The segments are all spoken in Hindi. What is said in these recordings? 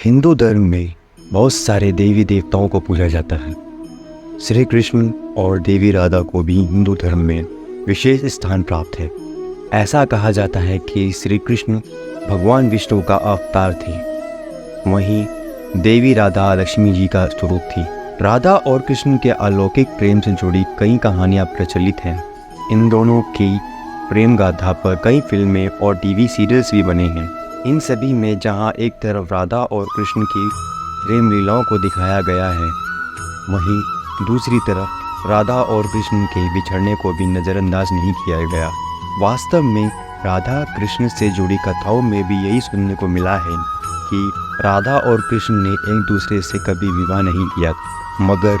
हिंदू धर्म में बहुत सारे देवी देवताओं को पूजा जाता है। श्री कृष्ण और देवी राधा को भी हिंदू धर्म में विशेष स्थान प्राप्त है। ऐसा कहा जाता है कि श्री कृष्ण भगवान विष्णु का अवतार थे, वहीं देवी राधा लक्ष्मी जी का स्वरूप थी। राधा और कृष्ण के अलौकिक प्रेम से जुड़ी कई कहानियाँ प्रचलित हैं। इन दोनों की प्रेम गाथा पर कई फिल्में और टीवी सीरियल्स भी बने हैं। इन सभी में जहां एक तरफ राधा और कृष्ण की प्रेम लीलाओं को दिखाया गया है, वहीं दूसरी तरफ राधा और कृष्ण के बिछड़ने को भी नज़रअंदाज नहीं किया गया। वास्तव में राधा कृष्ण से जुड़ी कथाओं में भी यही सुनने को मिला है कि राधा और कृष्ण ने एक दूसरे से कभी विवाह नहीं किया, मगर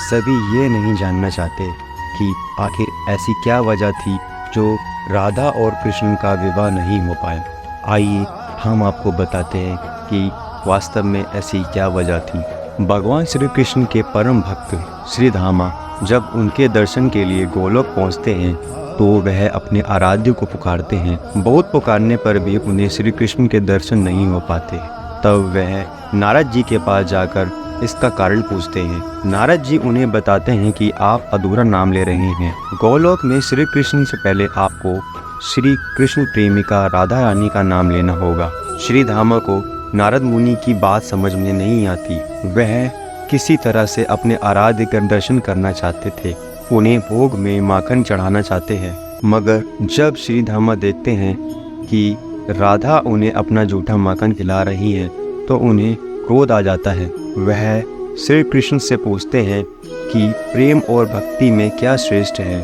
सभी ये नहीं जानना चाहते कि आखिर ऐसी क्या वजह थी जो राधा और कृष्ण का विवाह नहीं हो पाया। आइए हम आपको बताते हैं कि वास्तव में ऐसी क्या वजह थी। भगवान श्री कृष्ण के परम भक्त श्री धामा जब उनके दर्शन के लिए गोलोक पहुंचते हैं तो वह अपने आराध्य को पुकारते हैं। बहुत पुकारने पर भी उन्हें श्री कृष्ण के दर्शन नहीं हो पाते। तब वह नारद जी के पास जाकर इसका कारण पूछते हैं। नारद जी उन्हें बताते हैं कि आप अधूरा नाम ले रहे हैं। गोलोक में श्री कृष्ण से पहले आपको श्री कृष्ण प्रेमिका राधा रानी का नाम लेना होगा। श्री धामा को नारद मुनि की बात समझ में नहीं आती। वह किसी तरह से अपने आराध्य का दर्शन करना चाहते थे। उन्हें भोग में माखन चढ़ाना चाहते हैं, मगर जब श्री धामा देखते हैं कि राधा उन्हें अपना जूठा माखन खिला रही है तो उन्हें क्रोध आ जाता है। वह श्री कृष्ण से पूछते हैं कि प्रेम और भक्ति में क्या श्रेष्ठ है।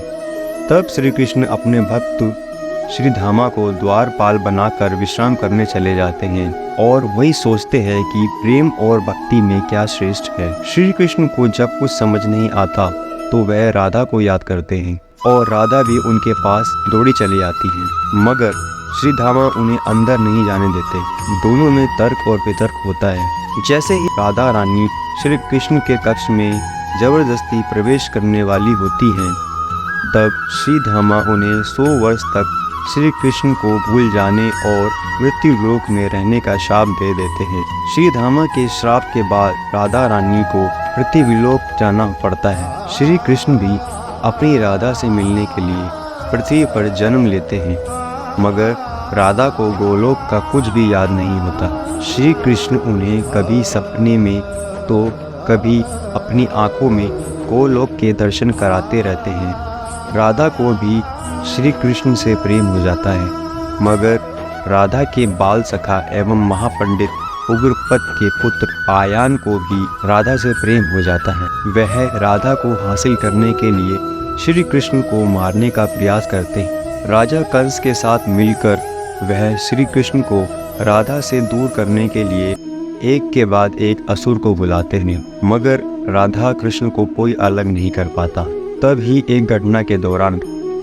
तब श्री कृष्ण अपने भक्त श्री धामा को द्वारपाल बनाकर विश्राम करने चले जाते हैं और वही सोचते हैं कि प्रेम और भक्ति में क्या श्रेष्ठ है। श्री कृष्ण को जब कुछ समझ नहीं आता तो वह राधा को याद करते हैं और राधा भी उनके पास दौड़ी चली आती है, मगर श्री धामा उन्हें अंदर नहीं जाने देते। दोनों में तर्क और वितर्क होता है। जैसे ही राधा रानी श्री कृष्ण के कक्ष में जबरदस्ती प्रवेश करने वाली होती हैं, तब श्री धामा उन्हें 100 वर्ष तक श्री कृष्ण को भूल जाने और मृत्यु लोक में रहने का श्राप दे देते हैं। श्री धामा के श्राप के बाद राधा रानी को पृथ्वीलोक जाना पड़ता है। श्री कृष्ण भी अपनी राधा से मिलने के लिए पृथ्वी पर जन्म लेते हैं, मगर राधा को गोलोक का कुछ भी याद नहीं होता। श्री कृष्ण उन्हें कभी सपने में तो कभी अपनी आंखों में गोलोक के दर्शन कराते रहते हैं। राधा को भी श्री कृष्ण से प्रेम हो जाता है, मगर राधा के बाल सखा एवं महापंडित उग्रपद के पुत्र आयान को भी राधा से प्रेम हो जाता है। वह राधा को हासिल करने के लिए श्री कृष्ण को मारने का प्रयास करते हैं। राजा कंस के साथ मिलकर वह श्री कृष्ण को राधा से दूर करने के लिए एक के बाद एक असुर को बुलाते हैं, मगर राधा कृष्ण को कोई अलग नहीं कर पाता। तब ही एक घटना के दौरान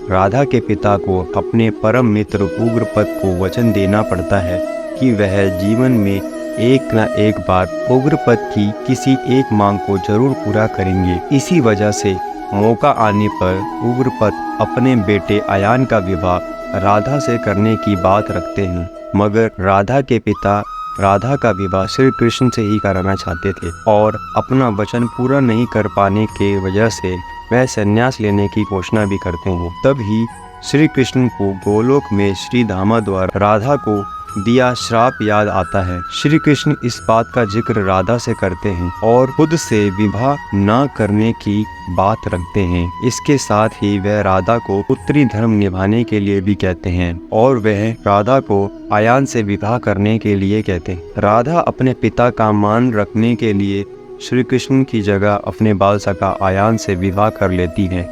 राधा के पिता को अपने परम मित्र उग्रपद को वचन देना पड़ता है कि वह जीवन में एक न एक बार उग्रपद की किसी एक मांग को जरूर पूरा करेंगे। इसी वजह से मौका आने पर उग्रपद अपने बेटे आयान का विवाह राधा से करने की बात रखते हैं, मगर राधा के पिता राधा का विवाह श्री कृष्ण से ही कराना चाहते थे और अपना वचन पूरा नहीं कर पाने के वजह से वह संन्यास लेने की घोषणा भी करते हैं। तब ही श्री कृष्ण को गोलोक में श्री धामा द्वारा राधा को दिया श्राप याद आता है। श्री कृष्ण इस बात का जिक्र राधा से करते हैं और खुद से विवाह न करने की बात रखते हैं। इसके साथ ही वह राधा को पुत्री धर्म निभाने के लिए भी कहते हैं और वह राधा को आयान से विवाह करने के लिए कहते हैं। राधा अपने पिता का मान रखने के लिए श्री कृष्ण की जगह अपने बाल सखा आयान से विवाह कर लेती हैं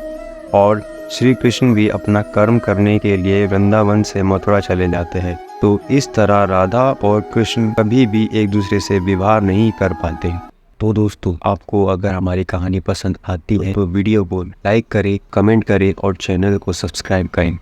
और श्री कृष्ण भी अपना कर्म करने के लिए वृंदावन से मथुरा चले जाते हैं। तो इस तरह राधा और कृष्ण कभी भी एक दूसरे से विवाह नहीं कर पाते। तो दोस्तों, आपको अगर हमारी कहानी पसंद आती है तो वीडियो को लाइक करें, कमेंट करें और चैनल को सब्सक्राइब करें।